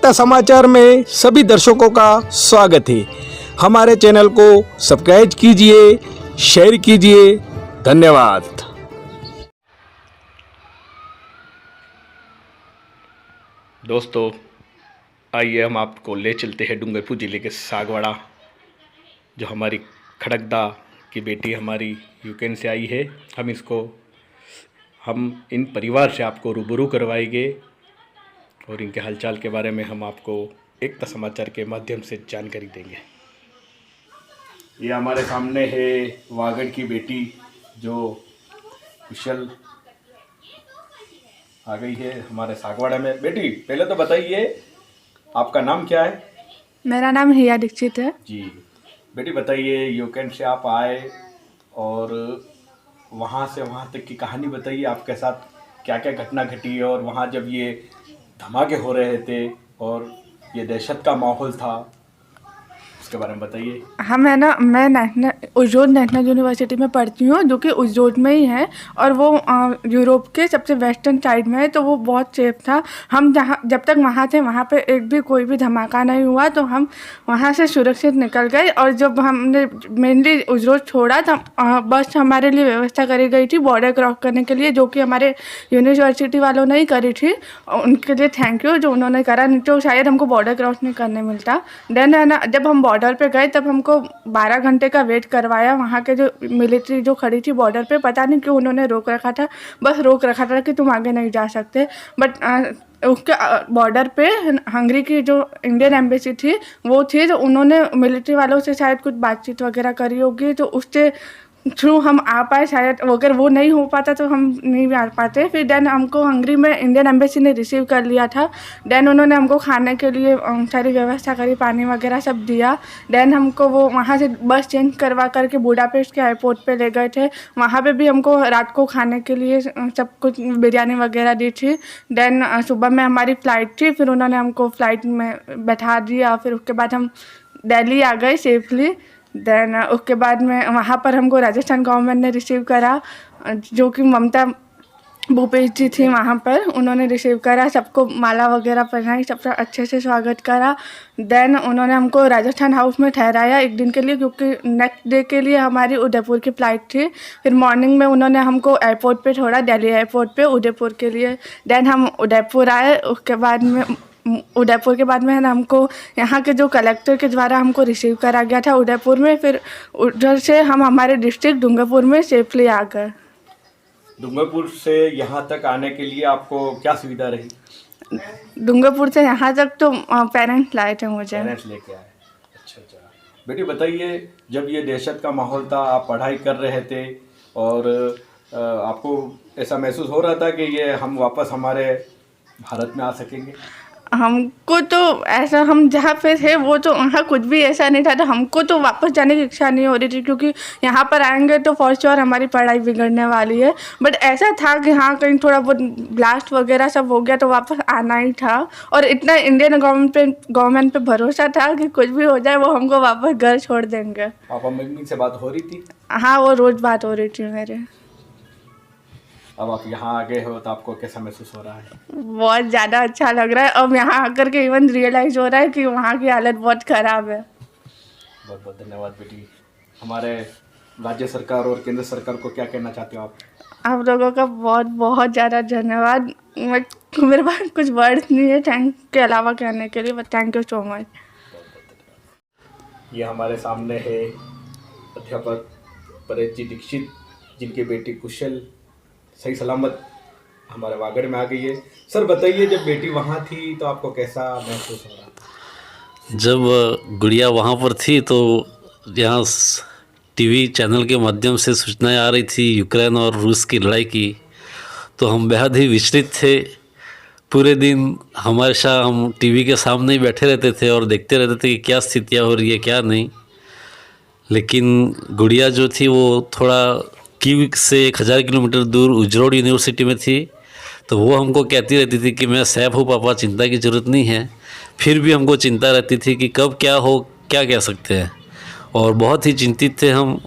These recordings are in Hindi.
एकता समाचार में सभी दर्शकों का स्वागत है। हमारे चैनल को सब्सक्राइब कीजिए, शेयर कीजिए। धन्यवाद। दोस्तों, आइए हम आपको ले चलते हैं डूंगरपुर ज़िले के सागवाड़ा, जो हमारी खड़कदा की बेटी हमारी यूक्रेन से आई है। हम इन परिवार से आपको रूबरू करवाएंगे और इनके हालचाल के बारे में हम आपको एकता समाचार के माध्यम से जानकारी देंगे। ये हमारे सामने है वागड़ की बेटी, जो कुशल आ गई है हमारे सागवाड़ा में। बेटी, पहले तो बताइए आपका नाम क्या है? मेरा नाम हिया दीक्षित है जी। बेटी बताइए, यूक्रेन से आप आए और वहाँ से वहाँ तक की कहानी बताइए। आपके साथ क्या क्या घटना घटी और वहाँ जब ये धमाके हो रहे थे और ये दहशत का माहौल था, उसके बारे में बताइए। मैं उज्जोद नेशनल यूनिवर्सिटी में पढ़ती हूँ, जो कि उज्जोद में ही है और वो यूरोप के सबसे वेस्टर्न साइड में है, तो वो बहुत सेफ था। हम जब तक वहाँ थे वहाँ पे एक भी कोई भी धमाका नहीं हुआ, तो हम वहाँ से सुरक्षित निकल गए। और जब हमने मेनली उज्जोद छोड़ा तो बस हमारे लिए व्यवस्था करी गई थी बॉर्डर क्रॉस करने के लिए, जो कि हमारे यूनिवर्सिटी वालों ने ही करी थी। उनके लिए थैंक यू जो उन्होंने करा, नहीं तो शायद हमको बॉर्डर क्रॉस नहीं करने मिलता। देन है ना, जब हम बॉर्डर पे गए तब हमको 12 घंटे का वेट करवाया। वहाँ के जो मिलिट्री जो खड़ी थी बॉर्डर पे, पता नहीं क्यों उन्होंने रोक रखा था, बस रोक रखा था कि तुम आगे नहीं जा सकते। बट उसके बॉर्डर पे हंगरी की जो इंडियन एम्बेसी थी वो थी, तो उन्होंने मिलिट्री वालों से शायद कुछ बातचीत वगैरह करी होगी, तो उससे थ्रू हम आ पाए। शायद अगर वो नहीं हो पाता तो हम नहीं आ पाते। फिर देन हमको हंगरी में इंडियन एम्बेसी ने रिसीव कर लिया था। देन उन्होंने हमको खाने के लिए सारी व्यवस्था करी, पानी वगैरह सब दिया। देन हमको वो वहाँ से बस चेंज करवा करके बुडापेस्ट के एयरपोर्ट पे ले गए थे। वहाँ पे भी हमको रात को खाने के लिए सब कुछ बिरयानी वगैरह दी थी। देन सुबह में हमारी फ़्लाइट थी, फिर उन्होंने हमको फ़्लाइट में बैठा दिया। फिर उसके बाद हम दिल्ली आ गए सेफली। देन उसके बाद में वहाँ पर हमको राजस्थान गवर्नमेंट ने रिसीव करा, जो कि ममता भूपेश जी थी वहाँ पर, उन्होंने रिसीव करा, सबको माला वगैरह पहनाई, सबका अच्छे से स्वागत करा। देन उन्होंने हमको राजस्थान हाउस में ठहराया एक दिन के लिए, क्योंकि नेक्स्ट डे के लिए हमारी उदयपुर की फ़्लाइट थी। फिर मॉर्निंग में उन्होंने हमको एयरपोर्ट पे छोड़ा, दिल्ली एयरपोर्ट पे उदयपुर के लिए। देन हम उदयपुर आए। उसके बाद में उदयपुर के बाद में है ना, हमको यहाँ के जो कलेक्टर के द्वारा हमको रिसीव करा गया था उदयपुर में। फिर उधर से हम हमारे डिस्ट्रिक्ट डूंगरपुर में सेफली आ गए। डूंगरपुर से यहाँ तक आने के लिए आपको क्या सुविधा रही? डूंगरपुर से यहाँ तक तो पेरेंट्स लाए थे मुझे। पेरेंट्स लेके आए? अच्छा अच्छा। बेटी बताइए, जब ये दहशत का माहौल था, आप पढ़ाई कर रहे थे और आपको ऐसा महसूस हो रहा था कि ये हम वापस हमारे भारत में आ सकेंगे? हमको तो ऐसा, हम जहाँ पे थे वो तो वहाँ कुछ भी ऐसा नहीं था, तो हमको तो वापस जाने की इच्छा नहीं हो रही थी, क्योंकि यहाँ पर आएंगे तो फॉर श्योर हमारी पढ़ाई बिगड़ने वाली है। बट ऐसा था कि हाँ, कहीं थोड़ा बहुत ब्लास्ट वगैरह सब हो गया तो वापस आना ही था। और इतना इंडियन गवर्नमेंट पे भरोसा था कि कुछ भी हो जाए वो हमको वापस घर छोड़ देंगे। पापा मम्मी से बात हो रही थी? हाँ, वो रोज़ बात हो रही थी मेरे। अब आप यहाँ आ गए हो तो आपको कैसा महसूस हो रहा है? बहुत ज़्यादा अच्छा लग रहा है। अब यहाँ आकर के इवन रियलाइज़ हो रहा है कि वहाँ की हालत बहुत ख़राब है। बहुत बहुत धन्यवाद बेटी। हमारे राज्य सरकार और केंद्र सरकार को क्या कहना चाहते हो आप? आप लोगों का बहुत बहुत ज़्यादा धन्यवाद। मेरे पास कुछ वर्ड्स नहीं है थैंक के अलावा कहने के लिए, but thank you so much. ये हमारे सामने है अध्यापक परेश जी दीक्षित, जिनकी बेटी कुशल सही सलामत हमारे वागड़ में आ गई है। सर बताइए, जब बेटी वहाँ थी तो आपको कैसा महसूस हो रहा था? जब गुड़िया वहाँ पर थी तो यहाँ टीवी चैनल के माध्यम से सूचनाएं आ रही थी यूक्रेन और रूस की लड़ाई की, तो हम बेहद ही विचलित थे। पूरे दिन हमेशा हम टीवी के सामने ही बैठे रहते थे और देखते रहते थे कि क्या स्थितियाँ हो रही है क्या नहीं। लेकिन गुड़िया जो थी वो थोड़ा कीव से 1000 किलोमीटर दूर उज्जोड यूनिवर्सिटी में थी, तो वो हमको कहती रहती थी कि मैं सेफ हूँ पापा, चिंता की ज़रूरत नहीं है। फिर भी हमको चिंता रहती थी कि कब क्या हो, क्या कह सकते हैं, और बहुत ही चिंतित थे हम।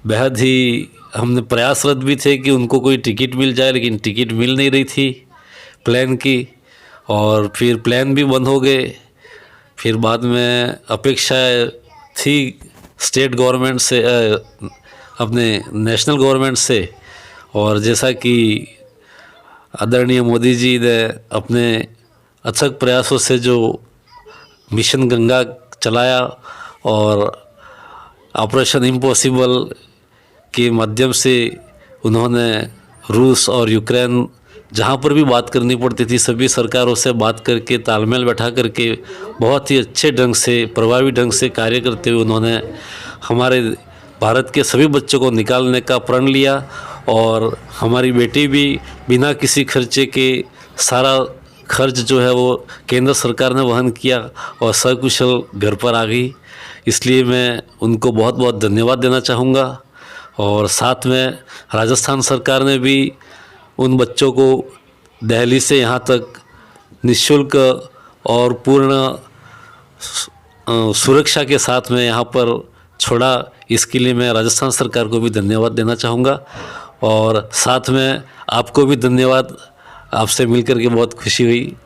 बेहद ही हमने प्रयासरत भी थे कि उनको कोई टिकट मिल जाए, लेकिन टिकट मिल नहीं रही थी प्लेन की। और फिर प्लान भी बंद हो गए। फिर बाद में अपेक्षा थी स्टेट गवर्नमेंट से, अपने नेशनल गवर्नमेंट से, और जैसा कि आदरणीय मोदी जी ने अपने अथक प्रयासों से जो मिशन गंगा चलाया और ऑपरेशन इम्पॉसिबल के माध्यम से उन्होंने रूस और यूक्रेन जहाँ पर भी बात करनी पड़ती थी सभी सरकारों से बात करके तालमेल बैठा करके बहुत ही अच्छे ढंग से, प्रभावी ढंग से कार्य करते हुए उन्होंने हमारे भारत के सभी बच्चों को निकालने का प्रण लिया। और हमारी बेटी भी बिना किसी खर्चे के सारा खर्च जो है वो केंद्र सरकार ने वहन किया और सकुशल घर पर आ गई। इसलिए मैं उनको बहुत बहुत धन्यवाद देना चाहूँगा। और साथ में राजस्थान सरकार ने भी उन बच्चों को दिल्ली से यहाँ तक निःशुल्क और पूर्ण सुरक्षा के साथ में यहाँ पर छोड़ा। इसके लिए मैं राजस्थान सरकार को भी धन्यवाद देना चाहूँगा और साथ में आपको भी धन्यवाद। आपसे मिलकर के बहुत खुशी हुई।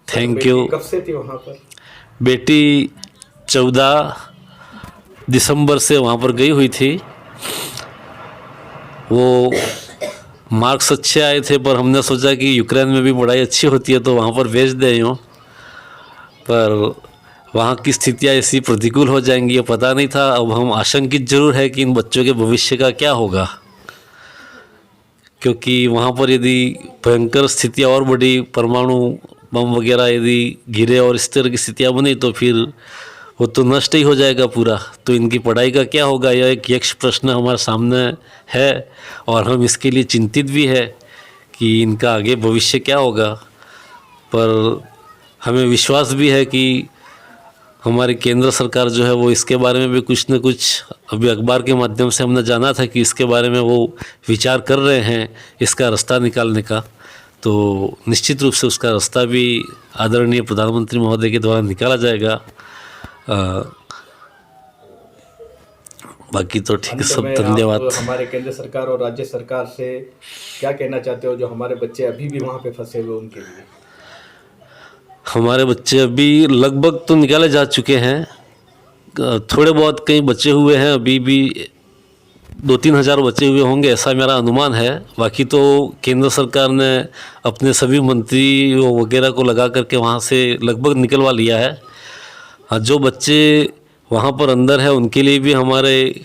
Thank you. कब से थी वहाँ पर? बेटी 14 दिसंबर से वहाँ पर गई हुई थी। वो मार्क्स अच्छे आए थे पर हमने सोचा कि यूक्रेन में भी पढ़ाई अच्छी होती है तो वहाँ पर भेज दें यूँ, पर वहाँ की स्थितियाँ ऐसी प्रतिकूल हो जाएंगी ये पता नहीं था। अब हम आशंकित जरूर है कि इन बच्चों के भविष्य का क्या होगा, क्योंकि वहाँ पर यदि भयंकर स्थितियाँ और बड़ी, परमाणु बम वगैरह यदि गिरे और इस तरह की स्थितियाँ बनी तो फिर वो तो नष्ट ही हो जाएगा पूरा। तो इनकी पढ़ाई का क्या होगा, यह एक यक्ष प्रश्न हमारे सामने है और हम इसके लिए चिंतित भी है कि इनका आगे भविष्य क्या होगा। पर हमें विश्वास भी है कि हमारी केंद्र सरकार जो है वो इसके बारे में भी कुछ न कुछ, अभी अखबार के माध्यम से हमने जाना था कि इसके बारे में वो विचार कर रहे हैं इसका रास्ता निकालने का। तो निश्चित रूप से उसका रास्ता भी आदरणीय प्रधानमंत्री महोदय के द्वारा निकाला जाएगा। बाकी तो ठीक है, सब धन्यवाद। हमारे केंद्र सरकार और राज्य सरकार से क्या कहना चाहते हो जो हमारे बच्चे अभी भी वहाँ पे फंसे हुए उनके लिए? हमारे बच्चे अभी लगभग तो निकाले जा चुके हैं, थोड़े बहुत कहीं बचे हुए हैं, अभी भी 2-3 हज़ार बचे हुए होंगे ऐसा मेरा अनुमान है। बाकी तो केंद्र सरकार ने अपने सभी मंत्री वगैरह को लगा करके वहाँ से लगभग निकलवा लिया है। जो बच्चे वहाँ पर अंदर है उनके लिए भी हमारे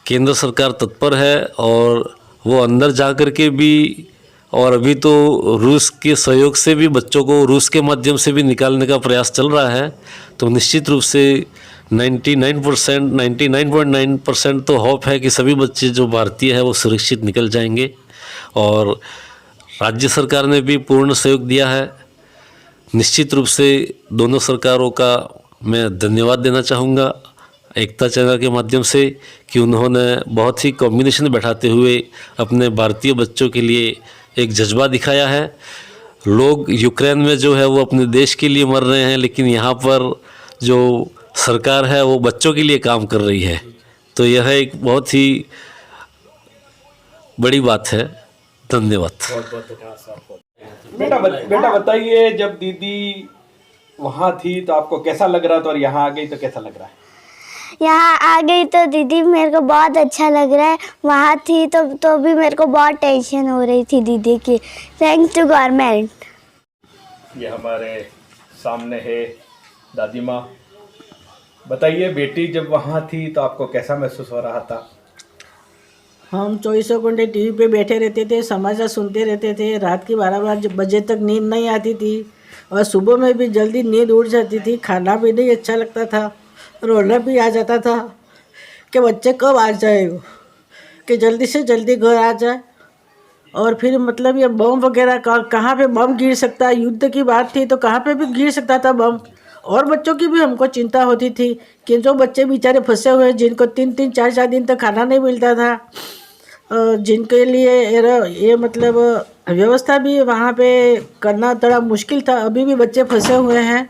केंद्र सरकार तत्पर है और वो अंदर जा कर के भी, और अभी तो रूस के सहयोग से भी बच्चों को रूस के माध्यम से भी निकालने का प्रयास चल रहा है। तो निश्चित रूप से 99.9% तो होप है कि सभी बच्चे जो भारतीय है वो सुरक्षित निकल जाएंगे। और राज्य सरकार ने भी पूर्ण सहयोग दिया है। निश्चित रूप से दोनों सरकारों का मैं धन्यवाद देना चाहूँगा एकता चैनल के माध्यम से कि उन्होंने बहुत ही कॉम्बिनेशन बैठाते हुए अपने भारतीय बच्चों के लिए एक जज्बा दिखाया है। लोग यूक्रेन में जो है वो अपने देश के लिए मर रहे हैं, लेकिन यहाँ पर जो सरकार है वो बच्चों के लिए काम कर रही है। तो यह एक बहुत ही बड़ी बात है। धन्यवाद। बहुत बहुत धन्यवाद साहब। बेटा बताइए, जब दीदी वहाँ थी तो आपको कैसा लग रहा था और यहाँ आ गई तो कैसा लग रहा है? यहाँ आ गई तो दीदी मेरे को बहुत अच्छा लग रहा है। वहाँ थी तो भी मेरे को बहुत टेंशन हो रही थी दीदी की। Thanks to government. ये हमारे सामने है दादी माँ। बताइए बेटी जब वहाँ थी तो आपको कैसा महसूस हो रहा था? हम 24 घंटे टीवी पे बैठे रहते थे, समाचार सुनते रहते थे। रात के 12 बजे तक नींद नहीं आती थी और सुबह में भी जल्दी नींद उड़ जाती थी। खाना भी नहीं अच्छा लगता था, रोना भी आ जाता था कि बच्चे कब आ जाए, कि जल्दी से जल्दी घर आ जाए। और फिर मतलब ये बम वगैरह कहाँ पे बम गिर सकता है, युद्ध की बात थी तो कहाँ पे भी गिर सकता था बम। और बच्चों की भी हमको चिंता होती थी कि जो बच्चे बेचारे फंसे हुए जिनको 3-3 4-4 दिन तक खाना नहीं मिलता था, जिनके लिए ये मतलब व्यवस्था भी वहाँ पे करना थोड़ा मुश्किल था। अभी भी बच्चे फंसे हुए हैं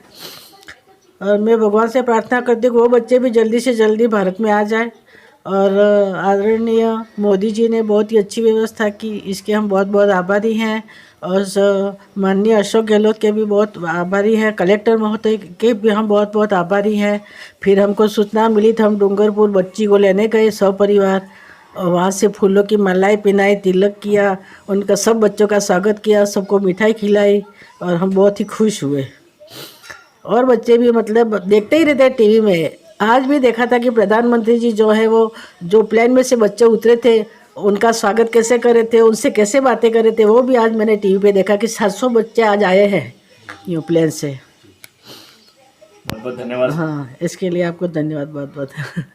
और मैं भगवान से प्रार्थना करती हूँ कि वो बच्चे भी जल्दी से जल्दी भारत में आ जाए। और आदरणीय मोदी जी ने बहुत ही अच्छी व्यवस्था की, इसके हम बहुत बहुत आभारी हैं। और माननीय अशोक गहलोत के भी बहुत आभारी हैं, कलेक्टर महोदय के भी हम बहुत बहुत आभारी हैं। फिर हमको सूचना मिली तो हम डूंगरपुर बच्ची को लेने गए सपरिवार, और वहाँ से फूलों की मालाएं पहनाई, तिलक किया, उनका सब बच्चों का स्वागत किया, सबको मिठाई खिलाई और हम बहुत ही खुश हुए। और बच्चे भी मतलब देखते ही रहते हैं टीवी में। आज भी देखा था कि प्रधानमंत्री जी जो है वो जो प्लेन में से बच्चे उतरे थे उनका स्वागत कैसे करे थे, उनसे कैसे बातें करे थे, वो भी आज मैंने टीवी पे देखा कि 700 बच्चे आज आए हैं यूँ प्लेन से। बहुत बहुत धन्यवाद। हाँ, इसके लिए आपको धन्यवाद बहुत बहुत।